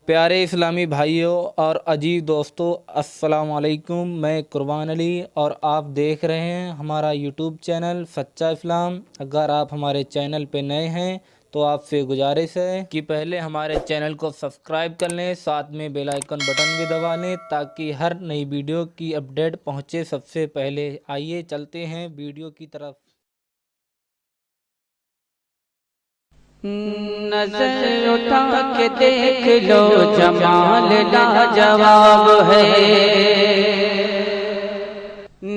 پیارے اسلامی بھائیوں اور عزیز دوستو، السلام علیکم۔ میں قربان علی اور آپ دیکھ رہے ہیں ہمارا یوٹیوب چینل سچا اسلام۔ اگر آپ ہمارے چینل پہ نئے ہیں تو آپ سے گزارش ہے کہ پہلے ہمارے چینل کو سبسکرائب کر لیں، ساتھ میں بیل آئیکن بٹن بھی دبا لیں تاکہ ہر نئی ویڈیو کی اپڈیٹ پہنچے سب سے پہلے۔ آئیے چلتے ہیں ویڈیو کی طرف۔ نظر اٹھا کے دیکھ لو جمال لاجواب ہے،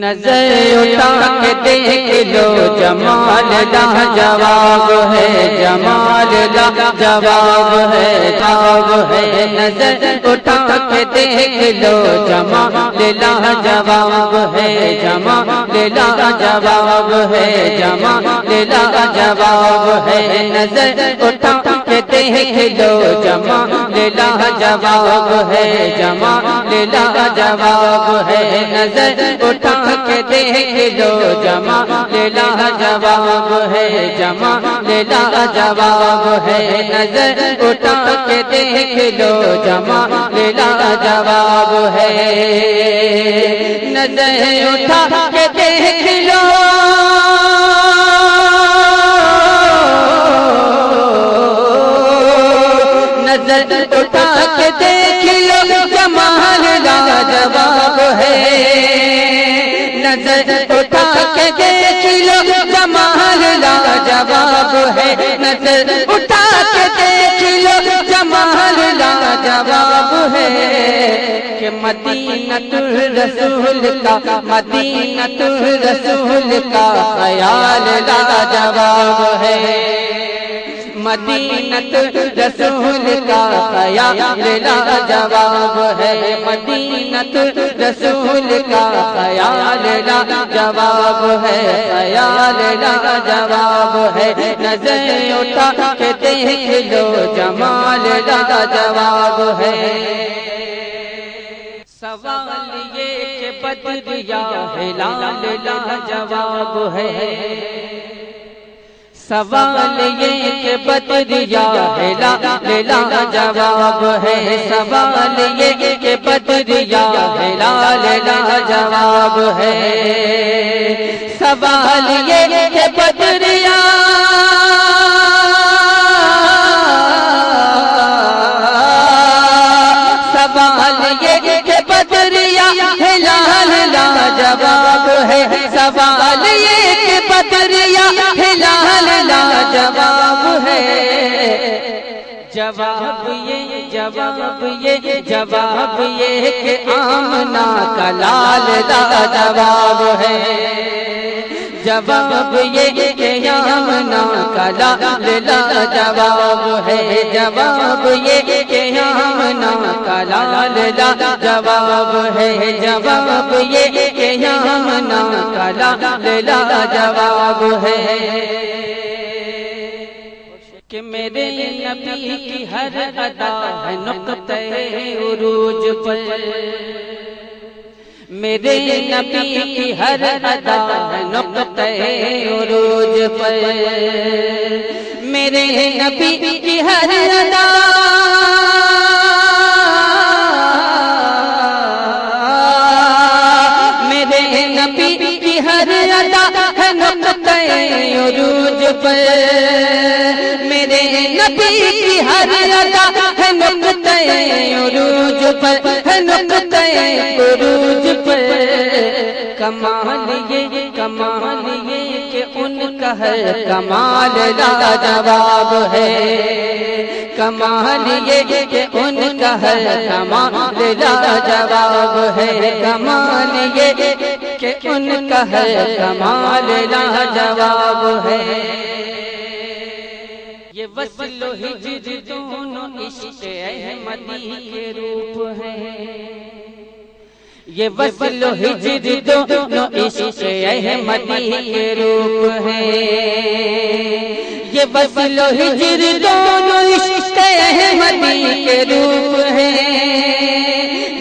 نظر اٹھا کے دیکھ لو جمال لاجواب ہے، جمال لاجواب ہے، جواب ہے۔ نظر اٹھا کے دیکھ لو جمال لاجواب ہے، جمال لاجواب ہے، جمال لاجواب ہے۔ نظر اٹھا کے دیکھ لو جمال لاجواب ہے، جمال لاجواب ہے۔ نظر اٹھا کے دیکھ لو جمال لاجواب ہے، جمال لاجواب ہے۔ نظر اٹھا کے دیکھ لو جمال لاجواب ہے، نظر اٹھا کے دیکھ لو نظر اٹھا کے دیکھ لو جمال لاجواب ہے، نظر اٹھا کے دیکھ لو جمال لاجواب ہے، نظر اٹھا کے دیکھ لو جمال لاجواب ہے کہ مدینۃ الرسول کا، مدینۃ الرسول کا خیال لاجواب ہے، مدینۃ رسول کا خیال لاجواب ہے، مدینۃ رسول کا خیال لاجواب ہے، خیال لاجواب ہے۔ نظر اٹھا کے دیکھ لو جمال لاجواب ہے۔ سوال یہ کہ بدر یا ہلال لاجواب ہے، سوال یہ کہ بدر یا ہلال لاجواب ہے، سوال یہ کہ بدر یا ہلال لاجواب ہے، سوال یہ کہ بدر یا سوال یہ کہ بدر یا ہلال لاجواب ہے، سوال یہ کہ بدر یا ہلال لاجواب ہے۔ جواب یہ جواب یہ کہ آمنہ کا لال لاجواب ہے، جواب یہ کہ آمنہ کا لال لاجواب ہے، جواب یہ کہ آمنہ کا لال لاجواب ہے، جواب یہ کہ آمنہ کا لال لاجواب ہے کہ میرے نبی کی ہر ادا ہے نقطہ عروج پر، میرے نبی کی ہر ادا ہے نقطہ عروج پر، میرے نبی کی ہر ادا میرے نبی کی ہر ادا ہے نقطہ عروج پر، میرے نبی کی ہر ادا ہے نقطہ عروج پر، ہے نقطہ عروج پر۔ کمال یہ کہ ان کا ہے کمال لاجواب ہے، کمال یہ کہ ان کا ہے کمال لاجواب ہے، کمال یہ کہ ان کا ہے کمال لاجواب ہے۔ یہ وصل و ہجر دونوں عشق احمدی کے روپ ہیں، یہ وصل و ہجر دونوں عشق احمدی کے روپ ہیں، یہ وصل و ہجر دونوں عشق احمدی کے روپ ہیں،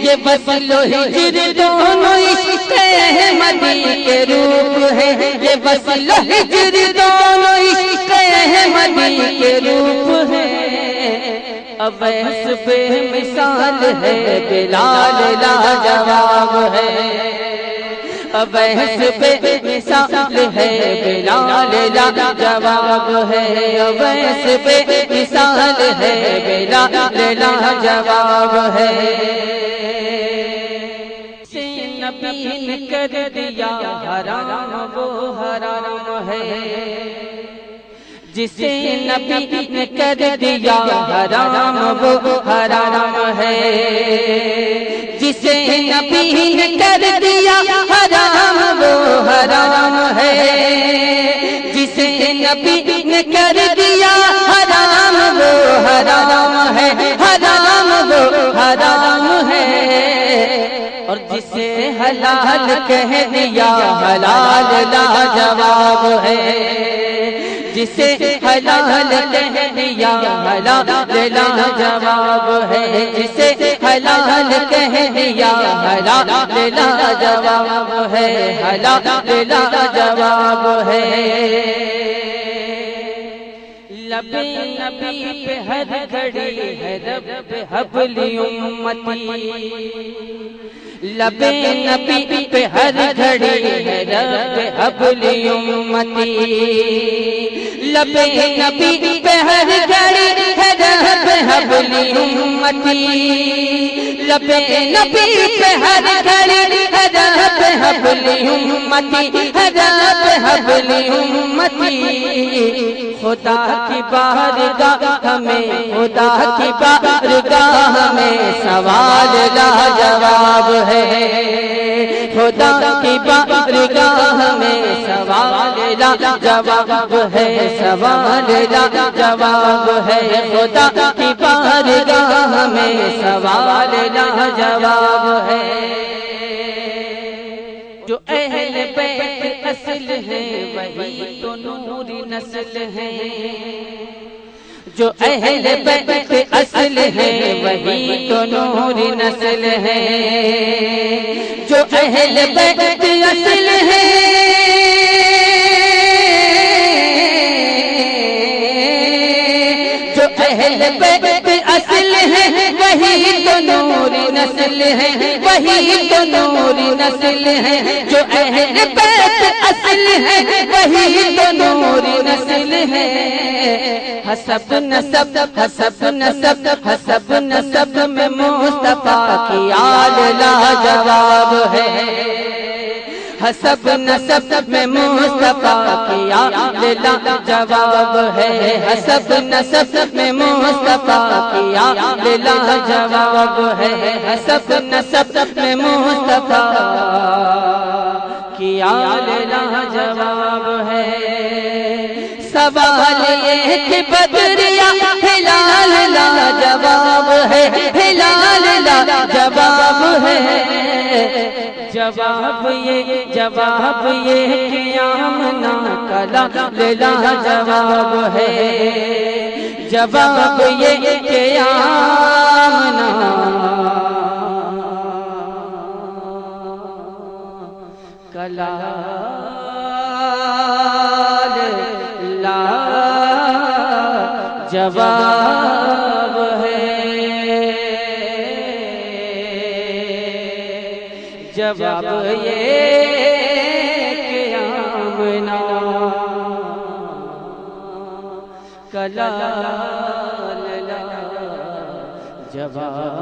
یہ وصل و ہجر دونوں عشق احمدی کے روپ ہیں، یہ وصل و ہجر دونوں عشق احمدی کے روپ ہیں۔ اویس بے مثال ہے بلال لاجواب ہے اویس بے مثال ہے بلال لاجواب ہے اویس بے مثال ہے بلال لاجواب ہے نبی نے کر دیا حرام وہ حرام ہے جسے نبی نے کر دیا حرام وہ حرام ہے جسے نبی نے کر دیا حرام وہ حرام ہے جسے نبی نے کر دیا حرام وہ حرام ہے حرام وہ حرام ہے اور جسے حلال کہہ دیا حلال لاجواب ہے جسے حلال کہہ دیا حلال لاجواب ہے جسے حلال کہہ دیا حلال لاجواب ہے حلال لاجواب ہے لبے نبی پہ ہر گھڑی ہے رب حبل امتی لبے نبی پہ ہر گھڑی ہے رب حبل امتی لبے نبی پہ ہر گھڑی ہے رب حبل امتی لبے نبی پہ ہر گھڑی ہے رب حبل امتی ہے رب حبل امتی خدا کی بارگاہ ہمیں خدا کی بارگاہ میں سوال لاجواب ہے خدا کی بارگاہ میں سوال لاجواب ہے سوال لاجواب ہے خدا کی بارگاہ میں سوال لاجواب ہے جو اہل بیت اصل ہے وہی تو نور نسل ہے جو اہل بیت اصل ہے وہی تو نور نسل ہے جو اہل بیت اصل ہے جو اہل بیت اصل ہے وہی تو نور نسل ہے وہی تو نور نسل ہے جو اہل بیت اصل ہے وہی تو نور نسل ہے حسب نسب حسب نسب حسب نسب میں مصطفیٰ کی آل لاجواب ہے حسب نسب میں مصطفیٰ کی آل لاجواب ہے حسب نسب میں مصطفیٰ کی آل لاجواب ہے حسب نسب میں مصطفیٰ کی آل لاجواب ہے سوال یہ کہ بدریا ہلال لاجواب ہے ہلال لاجواب ہے جواب یہ کہ آمنہ کا لاجواب ہے جواب یہ کہ آمنہ کا جواب ہے جواب یہ کہ آمنہ کلال جواب